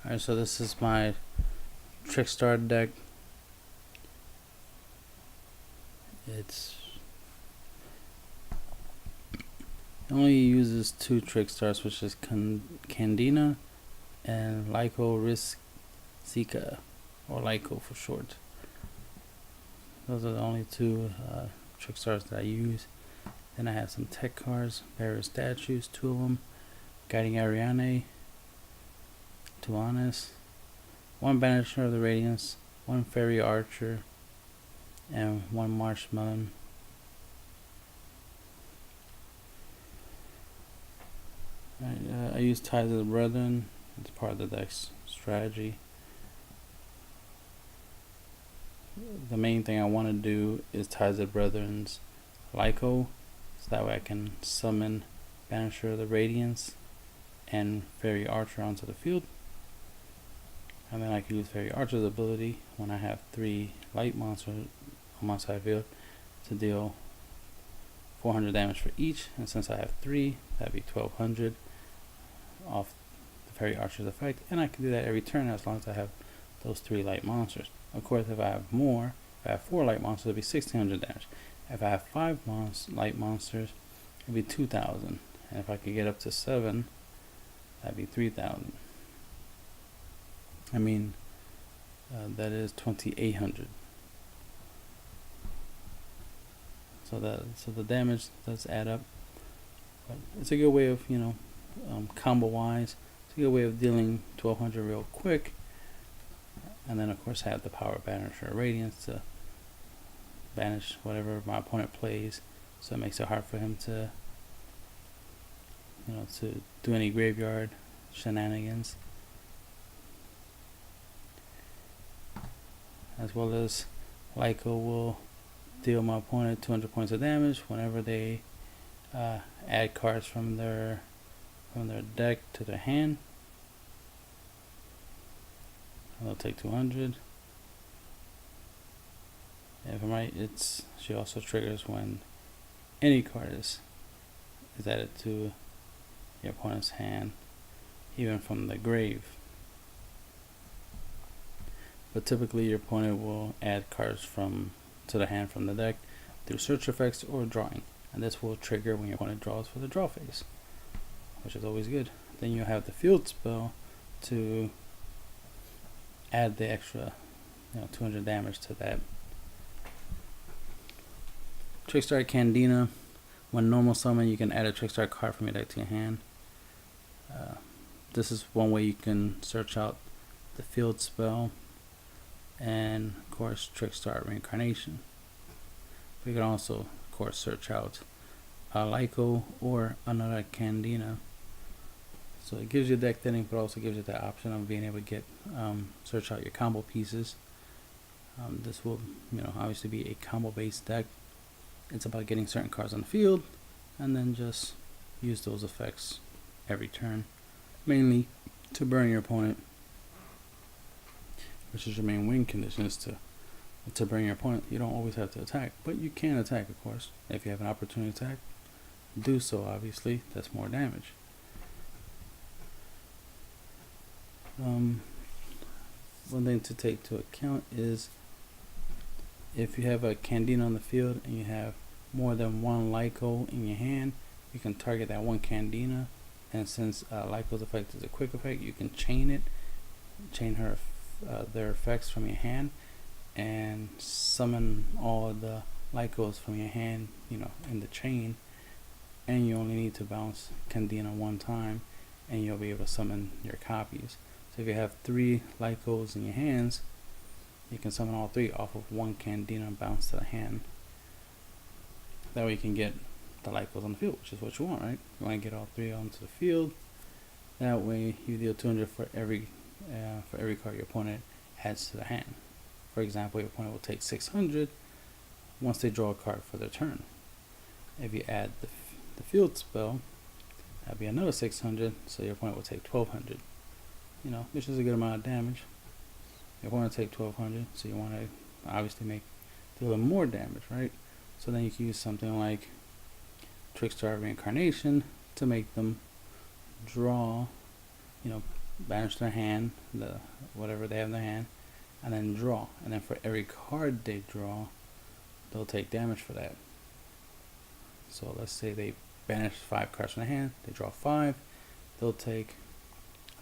Alright, so this is my Trickstar deck. It only uses two Trickstars, which is Candina and Lyco Risika, or Lyco for short. Those are the only two Trickstars that I use. Then I have some tech cards, various statues, two of them, Guiding Ariane, Tuanis, one Banisher of the Radiance, one Fairy Archer, and one Marshmallow. I use Ties of the Brethren. It's part of the deck's strategy. The main thing I want to do is Ties of the Brethren's Lyco, so that way I can summon Banisher of the Radiance and Fairy Archer onto the field. And then I can use Fairy Archer's ability when I have 3 light monsters on my side field to deal 400 damage for each. And since I have 3, that'd be 1200 off the Fairy Archer's effect. And I can do that every turn as long as I have those 3 light monsters. Of course, if I have more, if I have 4 light monsters, it'd be 1600 damage. If I have 5 light monsters, it'd be 2000. And if I could get up to 7, that'd be 3000. I mean, that is 2800. So the damage does add up. But it's a good way of, combo wise, it's a good way of dealing 1200 real quick. And then of course I have the power Banisher Radiance to banish whatever my opponent plays, so it makes it hard for him to to do any graveyard shenanigans. As well as Lyco will deal my opponent 200 points of damage whenever they add cards from their deck to their hand. They'll take 200. If I'm right, she also triggers when any card is added to your opponent's hand, even from the grave. But typically your opponent will add cards to the hand from the deck through search effects or drawing, and this will trigger when your opponent draws for the draw phase, which is always good. Then you have the field spell to add the extra 200 damage to that. Trickstar Candina, when normal summon, you can add a Trickstar card from your deck to your hand. This is one way you can search out the field spell, and of course Trickstar Reincarnation. We can also of course search out a Lyco or another Candina. So it gives you deck thinning, but also gives you the option of being able to get search out your combo pieces. This will obviously be a combo based deck. It's about getting certain cards on the field and then just use those effects every turn, mainly to burn your opponent, which is your main win condition, is to burn your opponent. You don't always have to attack, but you can attack, of course. If you have an opportunity to attack, do so. Obviously, that's more damage. One thing to take into account is if you have a Candina on the field and you have more than one Lyco in your hand, you can target that one Candina, and since Lyco's effect is a quick effect, you can chain their effects from your hand and summon all of the Lycos from your hand in the chain, and you only need to bounce Candina one time and you'll be able to summon your copies. So if you have 3 Lycos in your hands, you can summon all 3 off of one Candina and bounce to the hand. That way you can get the Lycos on the field, which is what you want, right? You want to get all 3 onto the field. That way you deal 200 for every card your opponent adds to the hand. For example, your opponent will take 600 once they draw a card for their turn. If you add the field spell, that'd be another 600, so your opponent will take 1200. Which is a good amount of damage. Your opponent will take 1200, so you want to obviously deal them more damage, right? So then you can use something like Trickstar Reincarnation to make them draw, banish their hand, whatever they have in their hand, and then draw. And then for every card they draw, they'll take damage for that. So let's say they banish 5 cards from their hand, they draw 5, they'll take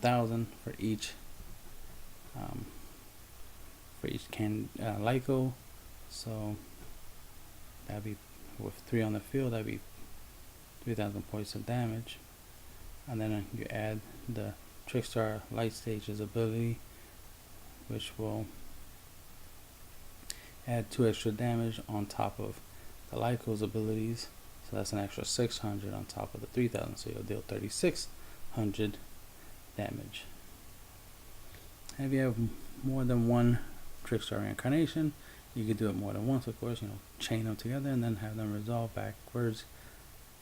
1,000 for each Lyco. So that'd be, with 3 on the field, that'd be 3,000 points of damage. And then you add the Trickstar Light Stage's ability, which will add 2 extra damage on top of the Lyco's abilities. So that's an extra 600 on top of the 3,000. So you'll deal 3,600 damage. And if you have more than one Trickstar reincarnation, you could do it more than once, of course. Chain them together and then have them resolve backwards,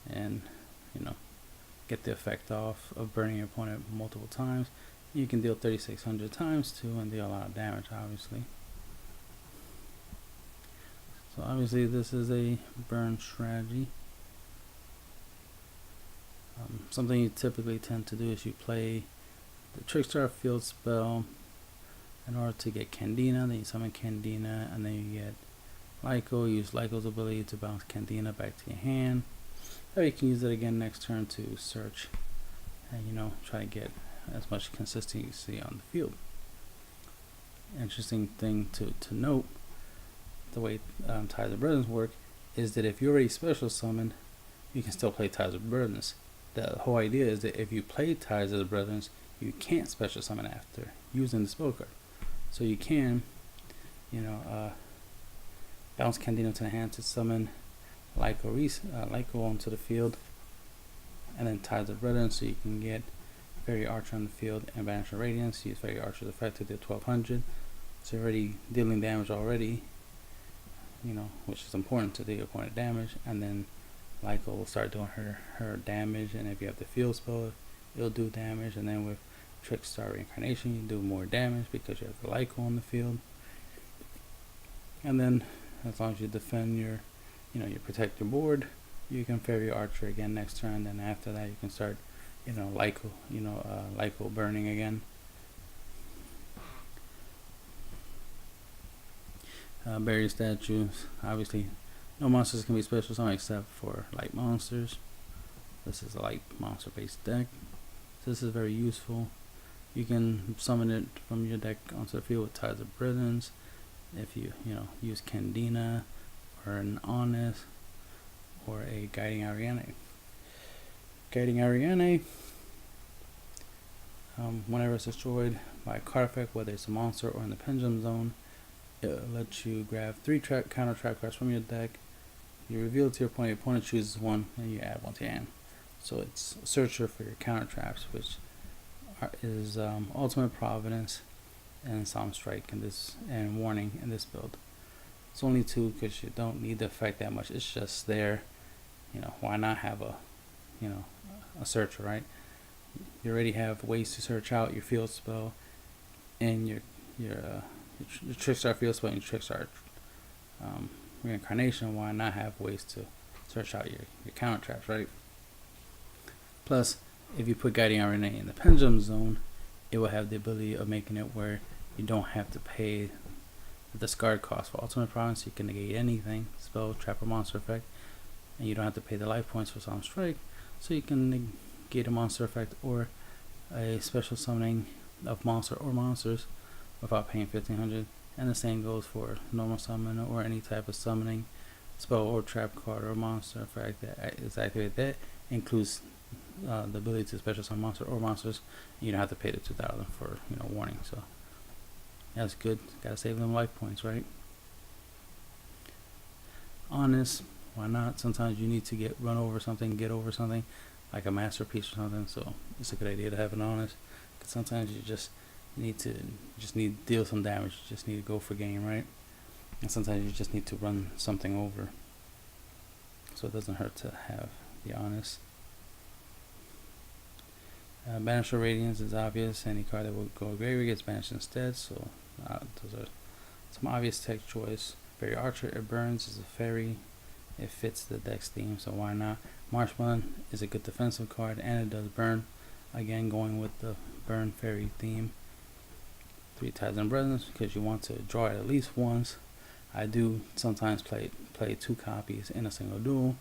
and get the effect off of burning your opponent multiple times. You can deal 3,600 times too, and deal a lot of damage, obviously. So obviously this is a burn strategy. Something you typically tend to do is you play the Trickstar field spell in order to get Candina. Then you summon Candina, and then you get Lyco. Use Lyco's ability to bounce Candina back to your hand. Or you can use it again next turn to search and try to get as much consistency on the field. Interesting thing to note, the way Ties of Brethren work is that if you already special summoned, you can still play Ties of Brethren. The whole idea is that if you play Ties of the Brethren, you can't special summon after using the spell card. So you can, bounce Candina to the hand to summon Lyco onto the field, and then Ties of Brethren, so you can get Fairy Archer on the field and Banish Radiance. Use Fairy Archer's effect to deal 1,200. So you're already dealing damage already, which is important to deal opponent damage. And then Lyco will start doing her damage, and if you have the field spell, it'll do damage. And then with Trickstar Reincarnation, you do more damage because you have the Lyco on the field. And then as long as you defend you protect your board, you can Fairy Archer again next turn. Then after that, you can start, Lyco burning again. Barrier statues. Obviously, no monsters can be special summoned except for light monsters. This is a light monster based deck. So this is very useful. You can summon it from your deck onto the field with Ties of Brethren. If you use Candina or an Honest or a Guiding Ariane. Guiding Ariane, whenever it's destroyed by a card effect, whether it's a monster or in the Pendulum Zone, it'll let you grab 3 counter trap cards from your deck. You reveal it to your opponent. Your opponent chooses one, and you add one to your hand. So it's a searcher for your counter traps, which is Ultimate Providence and Solemn Strike and Warning in this build. It's only 2 because you don't need the effect that much. It's just there. Why not have a searcher, right? You already have ways to search out your field spell and your Trickstar field spell and your Trickstar Reincarnation. Why not have ways to search out your counter traps, right? Plus, if you put Guiding Ariane in the Pendulum Zone, it will have the ability of making it where you don't have to pay the discard cost for Ultimate Providence. You can negate anything, spell, trap, or monster effect, and you don't have to pay the life points for Solemn Strike. So you can negate a monster effect or a special summoning of monster or monsters without paying 1,500. And the same goes for normal summon or any type of summoning spell or trap card or monster effect that is activated. That includes the ability to special summon monster or monsters. You don't have to pay the 2,000 for warning. So that's good. Gotta save them life points, right? Honest, why not? Sometimes you need to get over something, like a masterpiece or something. So it's a good idea to have an honest. Because sometimes you just need to deal some damage. You just need to go for game, right? And sometimes you just need to run something over. So it doesn't hurt to have the honest. Banisher Radiance is obvious. Any card that will go graveyard gets banished instead. So those are some obvious tech choice. Fairy Archer, it burns, is a fairy. It fits the deck's theme, so why not? Marshmallow is a good defensive card, and it does burn. Again, going with the burn fairy theme. 3 ties and brethren, because you want to draw it at least once. I do sometimes play 2 copies in a single duel,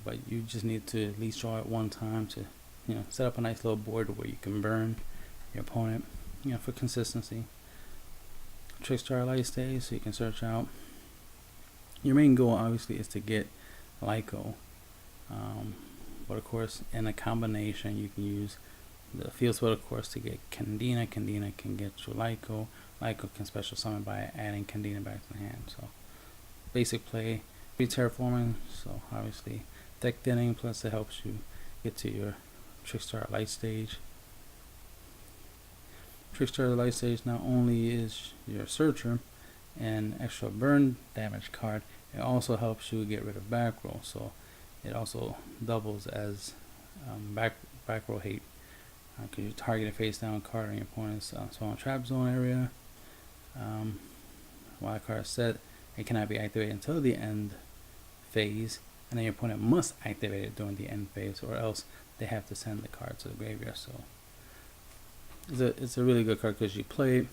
but you just need to at least draw it one time to, set up a nice little board where you can burn your opponent, for consistency. Trickstar light stage, so you can search out. Your main goal obviously is to get YUGIOH, but of course in a combination you can use the field spell, of course, to get Candina. Candina can get you YUGIOH. YUGIOH can special summon by adding Candina back to the hand. So basic play, terraforming, so obviously deck thinning, plus it helps you get to your Trickstar light stage. Trickstar light stage not only is your searcher and extra burn damage card, it also helps you get rid of back row, so it also doubles as back row hate, because you target a face down card on your opponent's spawn trap zone area. While a card is set, it cannot be activated until the end phase, and then your opponent must activate it during the end phase, or else they have to send the card to the graveyard. So it's a really good card, because you play it,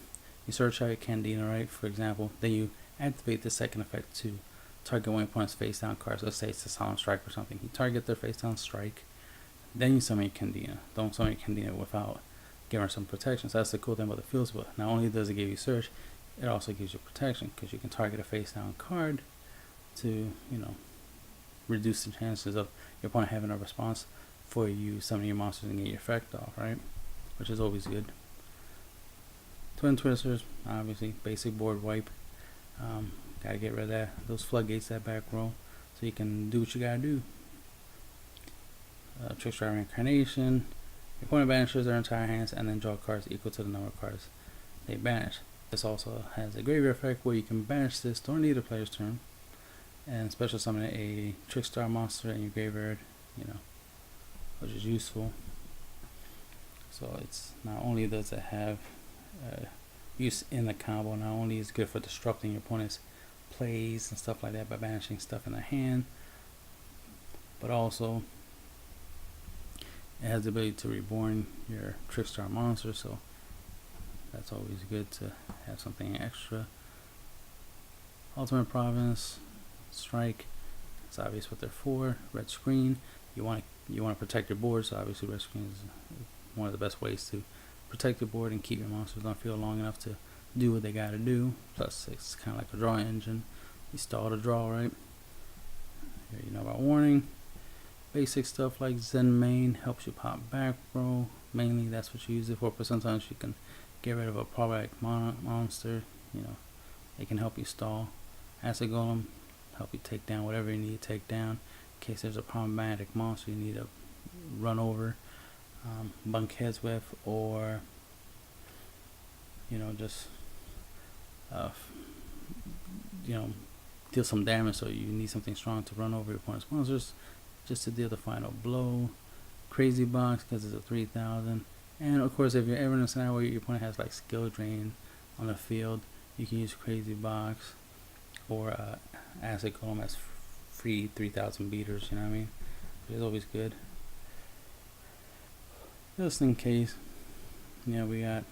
you search out Candina, right, for example, then you activate the second effect to target one of your opponent's face down cards. Let's say it's a Solemn Strike or something. You target their face down strike, then you summon your Candina. Don't summon your Candina without giving her some protection. So that's the cool thing about the field spell. Not only does it give you search, it also gives you protection, because you can target a face down card to, reduce the chances of your opponent having a response for you summoning your monsters and get your effect off, right? Which is always good. Twin Twisters, obviously basic board wipe. Gotta get rid of those floodgates, that back row, so you can do what you gotta do. Trickstars Reincarnation. Your opponent banishes their entire hands and then draw cards equal to the number of cards they banish. This also has a graveyard effect where you can banish this during either player's turn and special summon a Trickstar monster in your graveyard, which is useful. So it's not only does it have use in the combo, not only is it good for disrupting your opponent's plays and stuff like that by banishing stuff in the hand, but also it has the ability to reborn your Trickstar monster, so that's always good to have something extra. Ultimate Province, Strike, it's obvious what they're for. Red screen, you want to protect your board, so obviously red screen is one of the best ways to protect your board and keep your monsters on field long enough to do what they gotta do. Plus it's kind of like a draw engine. You stall the draw, right? Here you know about warning. Basic stuff like Zen Main helps you pop back row. Mainly that's what you use it for, but sometimes you can get rid of a problematic monster. It can help you stall. Acid Golem help you take down whatever you need to take down in case there's a problematic monster you need to run over, bunk heads with, or just deal some damage, so you need something strong to run over your opponent's monsters just to deal the final blow. Crazy Box, because it's a 3000, and of course if you're ever in a scenario where your opponent has like skill drain on the field, you can use Crazy Box or Acid Golem as free 3000 beaters, which is always good. Just in case, we got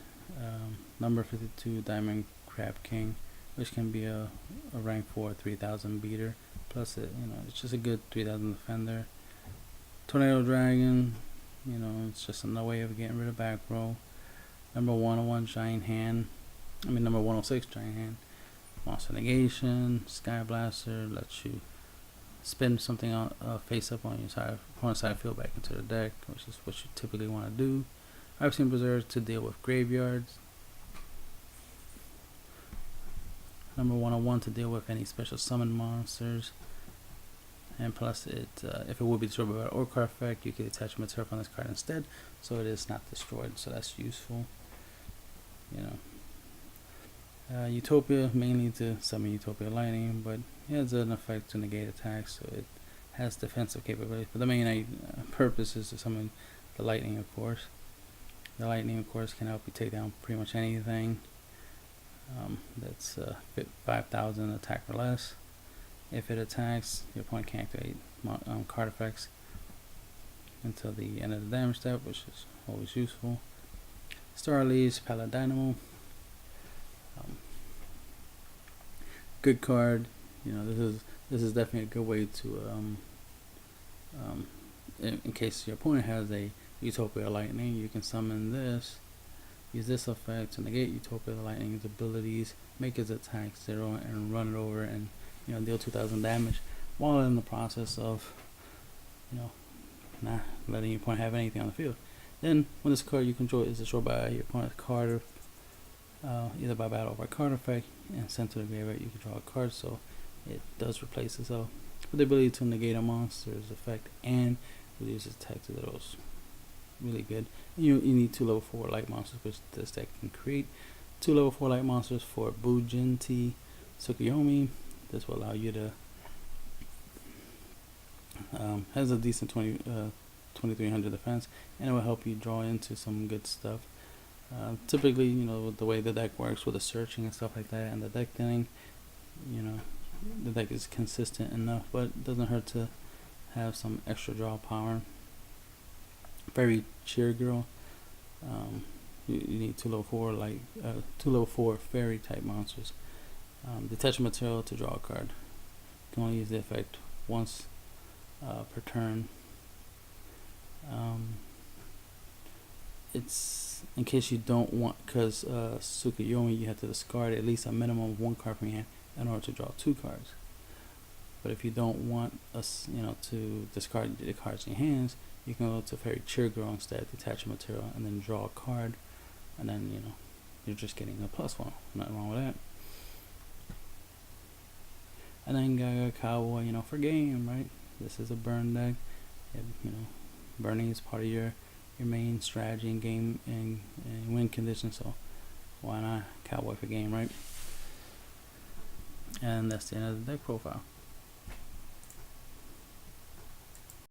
number 52 Diamond Crab King, which can be a rank 4 3000 beater, plus it's just a good 3000 defender. Tornado Dragon, it's just another way of getting rid of back row. Number 101 Giant Hand, number 106 Giant Hand. Monster Negation, Sky Blaster lets you spin something on face up on your opponent's side field back into the deck, which is what you typically want to do. I've seen Berserk to deal with graveyards. Number 101 to deal with any special summon monsters. And plus, if it would be destroyed by an or card effect, you can attach a material on this card instead, so it is not destroyed. So that's useful. Utopia mainly to summon Utopia Lightning, but it has an effect to negate attacks, so it has defensive capabilities. But the main purpose is to summon the Lightning, of course. The Lightning, of course, can help you take down pretty much anything that's 5,000 attack or less. If it attacks, your opponent can activate card effects. until the end of the damage step, which is always useful. Star Leaves, Palette Dynamo. Good card. You know, this is definitely a good way to in case your opponent has a Utopia Lightning, you can summon this, use this effect to negate Utopia Lightning's abilities, make his attack 0, and run it over and, you know, deal 2,000 damage, while in the process of, you know, not letting your opponent have anything on the field. Then, when this card you control is destroyed by your opponent's card, either by battle or by card effect, and sent to the graveyard, you can draw a card, so it does replace itself with the ability to negate a monster's effect and reduce its attack to 0. Really good. You need 2 level 4 light monsters, which this deck can create. 2 level 4 light monsters for Bujinti Tsukuyomi. This will allow you to has a decent 2300 defense, and it will help you draw into some good stuff. Typically, you know, the way the deck works with the searching and stuff like that, and the deck thinning, you know, the deck is consistent enough, but it doesn't hurt to have some extra draw power. Very cheer girl. You need 2 level 4 like 2 level 4 fairy type monsters. Detach material to draw a card. You can only use the effect once per turn. It's in case you don't want, because Tsukuyomi, you have to discard at least a minimum of 1 card from your hand in order to draw 2 cards. But if you don't want us, you know, to discard the cards in your hands, you can go to Fairy Cheer Girl instead, detach a material, and then draw a card, and then, you know, you're just getting a +1. Nothing wrong with that. And then Gaga Cowboy, you know, for game, right? This is a burn deck. You know, burning is part of your main strategy in game and win conditions, so why not Cowboy for game, right? And that's the end of the deck profile.